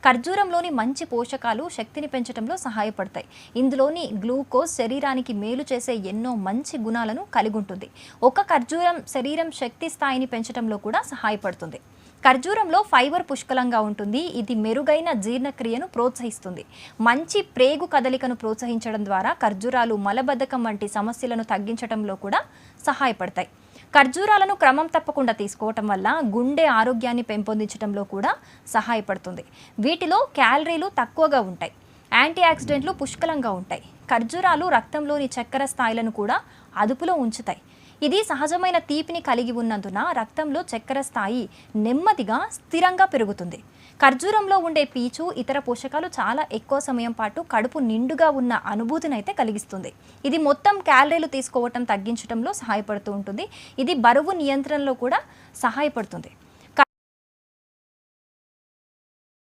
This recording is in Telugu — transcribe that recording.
ఖర్జూరంలోని మంచి పోషకాలు శక్తిని పెంచడంలో సహాయపడతాయి. ఇందులోని గ్లూకోజ్ శరీరానికి మేలు చేసే ఎన్నో మంచి గుణాలను కలిగి ఉంటుంది. ఒక ఖర్జూరం శరీరం శక్తి స్థాయిని పెంచడంలో కూడా సహాయపడుతుంది. ఖర్జూరంలో ఫైబర్ పుష్కలంగా ఉంటుంది. ఇది మెరుగైన జీర్ణక్రియను ప్రోత్సహిస్తుంది. మంచి ప్రేగు కదలికను ప్రోత్సహించడం ద్వారా ఖర్జూరాలు మలబద్ధకం వంటి సమస్యలను తగ్గించడంలో కూడా సహాయపడతాయి. ఖర్జూరాలను క్రమం తప్పకుండా తీసుకోవటం వల్ల గుండె ఆరోగ్యాన్ని పెంపొందించడంలో కూడా సహాయపడుతుంది. వీటిలో క్యాలరీలు తక్కువగా ఉంటాయి. యాంటీ ఆక్సిడెంట్లు పుష్కలంగా ఉంటాయి. ఖర్జూరాలు రక్తంలోని చక్కెర స్థాయిలను కూడా అదుపులో ఉంచుతాయి. ఇది సహజమైన తీపిని కలిగి ఉన్నందున రక్తంలో చక్కెర స్థాయి నెమ్మదిగా స్థిరంగా పెరుగుతుంది. ఖర్జూరంలో ఉండే పీచు ఇతర పోషకాలు చాలా ఎక్కువ సమయం పాటు కడుపు నిండుగా ఉన్న అనుభూతిని అయితే కలిగిస్తుంది. ఇది మొత్తం క్యాలరీలు తీసుకోవటం తగ్గించడంలో సహాయపడుతూ ఉంటుంది. ఇది బరువు నియంత్రణలో కూడా సహాయపడుతుంది.